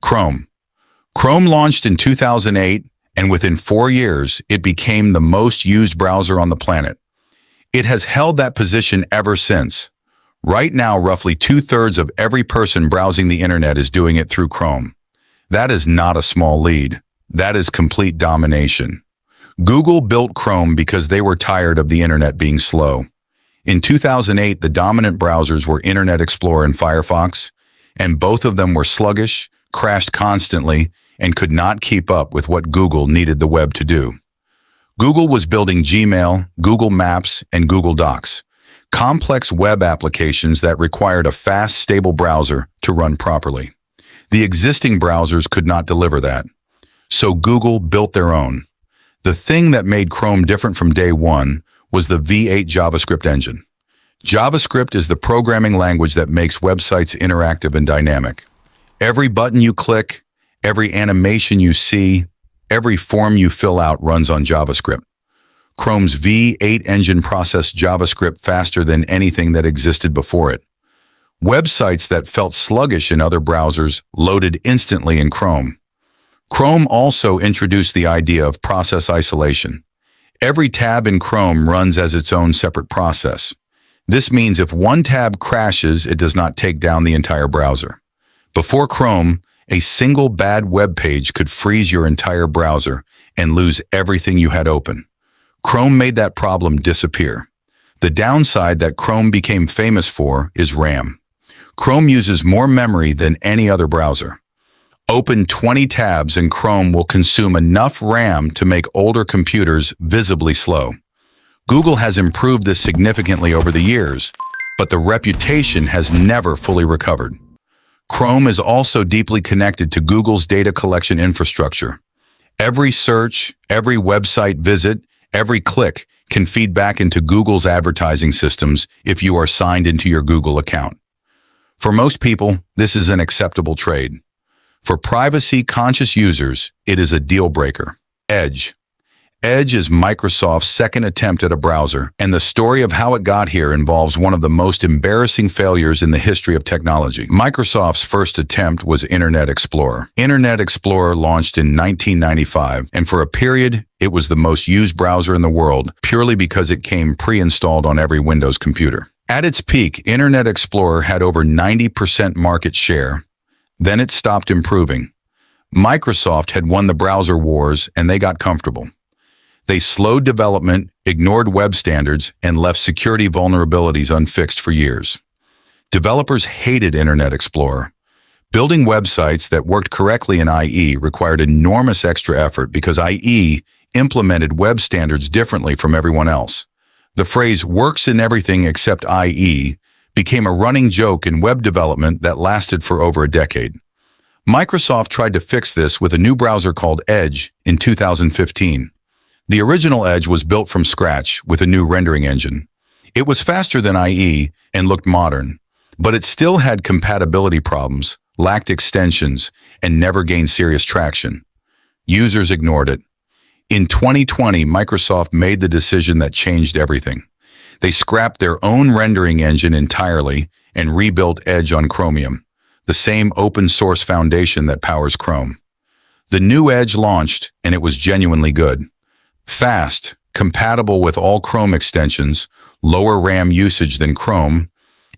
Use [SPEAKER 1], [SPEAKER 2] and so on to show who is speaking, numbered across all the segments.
[SPEAKER 1] Chrome. Chrome launched in 2008, and within 4 years, it became the most used browser on the planet. It has held that position ever since. Right now, roughly 2/3 of every person browsing the internet is doing it through Chrome. That is not a small lead. That is complete domination. Google built Chrome because they were tired of the internet being slow. In 2008, the dominant browsers were Internet Explorer and Firefox, and both of them were sluggish, crashed constantly, and could not keep up with what Google needed the web to do. Google was building Gmail, Google Maps, and Google Docs, complex web applications that required a fast, stable browser to run properly. The existing browsers could not deliver that, so Google built their own. The thing that made Chrome different from day one was the V8 JavaScript engine. JavaScript is the programming language that makes websites interactive and dynamic. Every button you click, every animation you see, every form you fill out runs on JavaScript. Chrome's V8 engine processed JavaScript faster than anything that existed before it. Websites that felt sluggish in other browsers loaded instantly in Chrome. Chrome also introduced the idea of process isolation. Every tab in Chrome runs as its own separate process. This means if one tab crashes, it does not take down the entire browser. Before Chrome, a single bad web page could freeze your entire browser and lose everything you had open. Chrome made that problem disappear. The downside that Chrome became famous for is RAM. Chrome uses more memory than any other browser. Open 20 tabs and Chrome will consume enough RAM to make older computers visibly slow. Google has improved this significantly over the years, but the reputation has never fully recovered. Chrome is also deeply connected to Google's data collection infrastructure. Every search, every website visit, every click can feed back into Google's advertising systems if you are signed into your Google account. For most people, this is an acceptable trade. For privacy-conscious users, it is a deal breaker. Edge. Edge is Microsoft's second attempt at a browser, and the story of how it got here involves one of the most embarrassing failures in the history of technology. Microsoft's first attempt was Internet Explorer. Internet Explorer launched in 1995, and for a period, it was the most used browser in the world, purely because it came pre-installed on every Windows computer. At its peak, Internet Explorer had over 90% market share. Then it stopped improving. Microsoft had won the browser wars, and they got comfortable. They slowed development, ignored web standards, and left security vulnerabilities unfixed for years. Developers hated Internet Explorer. Building websites that worked correctly in IE required enormous extra effort because IE implemented web standards differently from everyone else. The phrase "works in everything except IE" became a running joke in web development that lasted for over a decade. Microsoft tried to fix this with a new browser called Edge in 2015. The original Edge was built from scratch with a new rendering engine. It was faster than IE and looked modern, but it still had compatibility problems, lacked extensions, and never gained serious traction. Users ignored it. In 2020, Microsoft made the decision that changed everything. They scrapped their own rendering engine entirely and rebuilt Edge on Chromium, the same open-source foundation that powers Chrome. The new Edge launched, and it was genuinely good. Fast, compatible with all Chrome extensions, lower RAM usage than Chrome,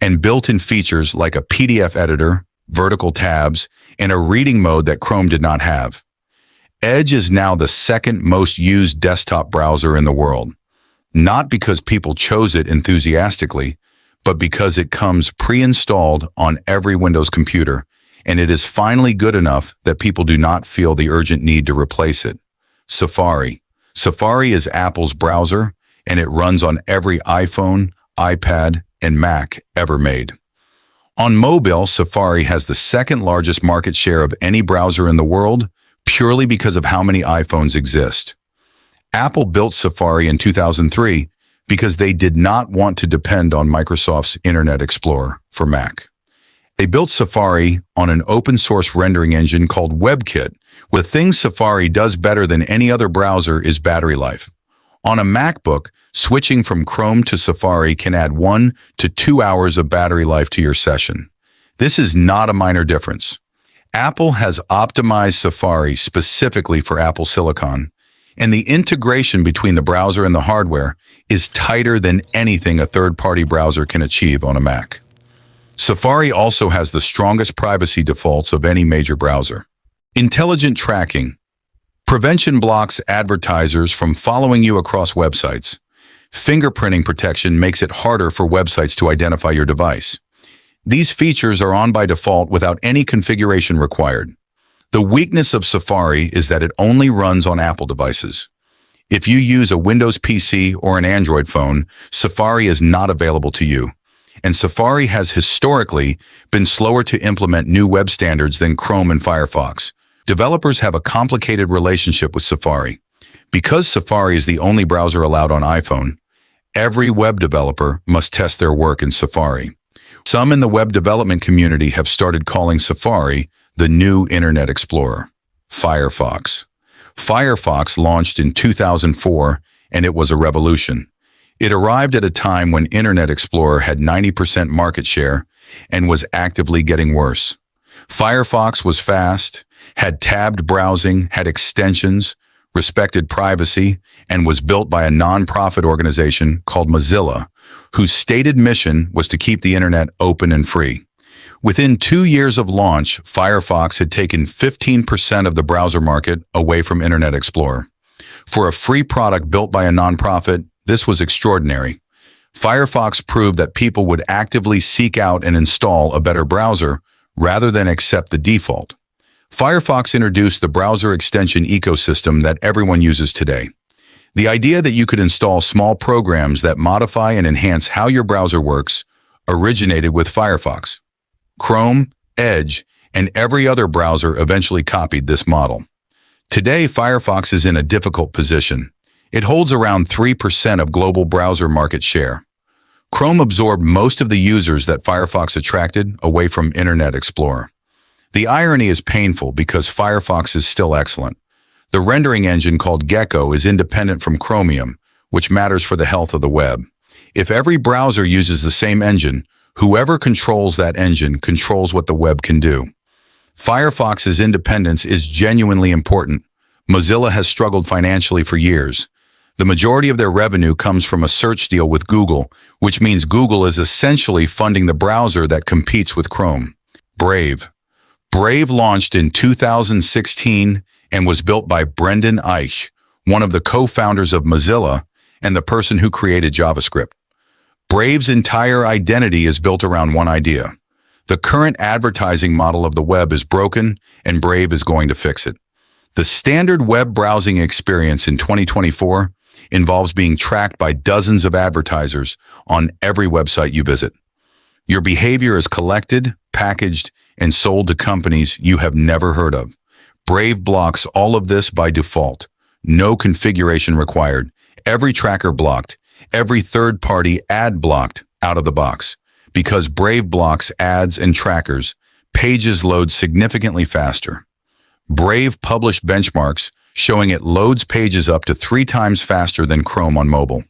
[SPEAKER 1] and built-in features like a PDF editor, vertical tabs, and a reading mode that Chrome did not have. Edge is now the second most used desktop browser in the world, not because people chose it enthusiastically, but because it comes pre-installed on every Windows computer, and it is finally good enough that people do not feel the urgent need to replace it. Safari. Safari is Apple's browser, and it runs on every iPhone, iPad, and Mac ever made. On mobile, Safari has the second largest market share of any browser in the world, purely because of how many iPhones exist. Apple built Safari in 2003 because they did not want to depend on Microsoft's Internet Explorer for Mac. They built Safari on an open-source rendering engine called WebKit. With things Safari does better than any other browser is battery life. On a MacBook, switching from Chrome to Safari can add 1 to 2 hours of battery life to your session. This is not a minor difference. Apple has optimized Safari specifically for Apple Silicon, and the integration between the browser and the hardware is tighter than anything a third-party browser can achieve on a Mac. Safari also has the strongest privacy defaults of any major browser. Intelligent tracking. Prevention blocks advertisers from following you across websites. Fingerprinting protection makes it harder for websites to identify your device. These features are on by default without any configuration required. The weakness of Safari is that it only runs on Apple devices. If you use a Windows PC or an Android phone, Safari is not available to you. And Safari has historically been slower to implement new web standards than Chrome and Firefox. Developers have a complicated relationship with Safari. Because Safari is the only browser allowed on iPhone, every web developer must test their work in Safari. Some in the web development community have started calling Safari the new Internet Explorer. Firefox. Firefox launched in 2004, and it was a revolution. It arrived at a time when Internet Explorer had 90% market share and was actively getting worse. Firefox was fast, had tabbed browsing, had extensions, respected privacy, and was built by a non-profit organization called Mozilla, whose stated mission was to keep the internet open and free. Within 2 years of launch, Firefox had taken 15% of the browser market away from Internet Explorer. For a free product built by a nonprofit, this was extraordinary. Firefox proved that people would actively seek out and install a better browser rather than accept the default. Firefox introduced the browser extension ecosystem that everyone uses today. The idea that you could install small programs that modify and enhance how your browser works originated with Firefox. Chrome, Edge, and every other browser eventually copied this model. Today, Firefox is in a difficult position. It holds around 3% of global browser market share. Chrome absorbed most of the users that Firefox attracted away from Internet Explorer. The irony is painful because Firefox is still excellent. The rendering engine called Gecko is independent from Chromium, which matters for the health of the web. If every browser uses the same engine, whoever controls that engine controls what the web can do. Firefox's independence is genuinely important. Mozilla has struggled financially for years. The majority of their revenue comes from a search deal with Google, which means Google is essentially funding the browser that competes with Chrome. Brave. Brave launched in 2016 and was built by Brendan Eich, one of the co-founders of Mozilla and the person who created JavaScript. Brave's entire identity is built around one idea. The current advertising model of the web is broken, and Brave is going to fix it. The standard web browsing experience in 2024 involves being tracked by dozens of advertisers on every website you visit. Your behavior is collected, packaged, and sold to companies you have never heard of. Brave blocks all of this by default. No configuration required. Every tracker blocked. Every third-party ad blocked out of the box. Because Brave blocks ads and trackers, pages load significantly faster. Brave published benchmarks showing it loads pages up to 3 times faster than Chrome on mobile.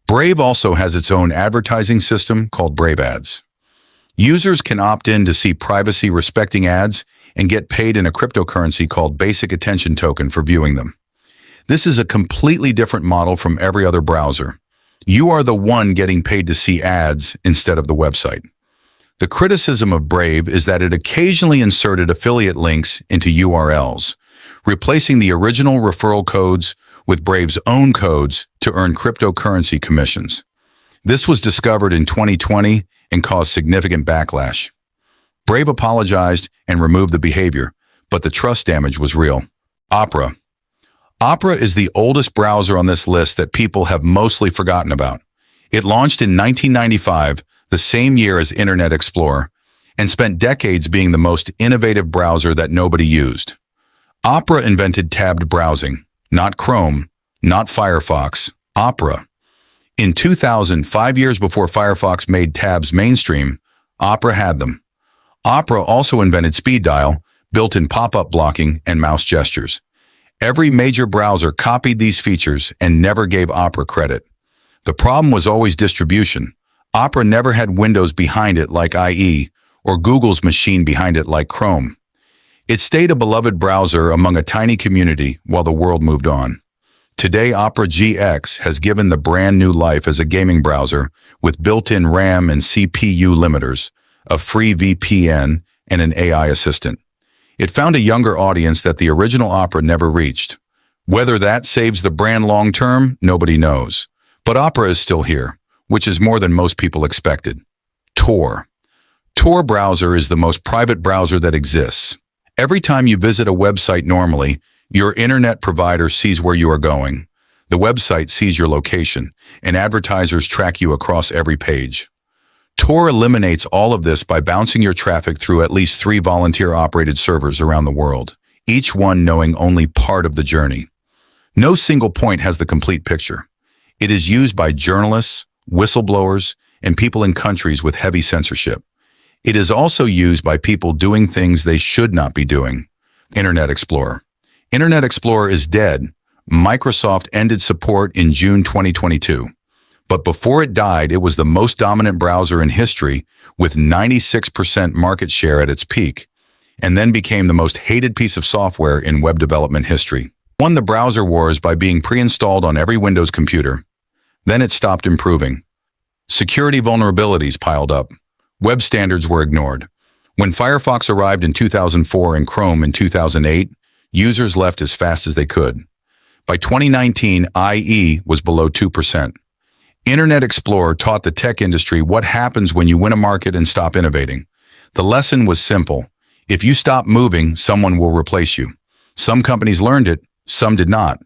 [SPEAKER 1] Brave also has its own advertising system called Brave Ads. Users can opt in to see privacy-respecting ads and get paid in a cryptocurrency called Basic Attention Token for viewing them. This is a completely different model from every other browser. You are the one getting paid to see ads instead of the website. The criticism of Brave is that it occasionally inserted affiliate links into URLs, replacing the original referral codes with Brave's own codes to earn cryptocurrency commissions. This was discovered in 2020 and caused significant backlash. Brave apologized and removed the behavior, but the trust damage was real. Opera. Opera is the oldest browser on this list that people have mostly forgotten about. It launched in 1995, the same year as Internet Explorer, and spent decades being the most innovative browser that nobody used. Opera invented tabbed browsing, not Chrome, not Firefox, Opera. In 2000, 5 years before Firefox made tabs mainstream, Opera had them. Opera also invented speed dial, built-in pop-up blocking, and mouse gestures. Every major browser copied these features and never gave Opera credit. The problem was always distribution. Opera never had Windows behind it like IE, or Google's machine behind it like Chrome. It stayed a beloved browser among a tiny community while the world moved on. Today, Opera GX has given the brand new life as a gaming browser with built-in RAM and CPU limiters, a free VPN, and an AI assistant. It found a younger audience that the original Opera never reached. Whether that saves the brand long-term, nobody knows. But Opera is still here, which is more than most people expected. Tor. Tor browser is the most private browser that exists. Every time you visit a website normally, your internet provider sees where you are going. The website sees your location, and advertisers track you across every page. Tor eliminates all of this by bouncing your traffic through at least 3 volunteer-operated servers around the world, each one knowing only part of the journey. No single point has the complete picture. It is used by journalists, whistleblowers, and people in countries with heavy censorship. It is also used by people doing things they should not be doing. Internet Explorer. Internet Explorer is dead. Microsoft ended support in June 2022. But before it died, it was the most dominant browser in history with 96% market share at its peak, and then became the most hated piece of software in web development history. Won the browser wars by being pre-installed on every Windows computer. Then it stopped improving. Security vulnerabilities piled up. Web standards were ignored. When Firefox arrived in 2004 and Chrome in 2008, users left as fast as they could. By 2019, IE was below 2%. Internet Explorer taught the tech industry what happens when you win a market and stop innovating. The lesson was simple. If you stop moving, someone will replace you. Some companies learned it, some did not.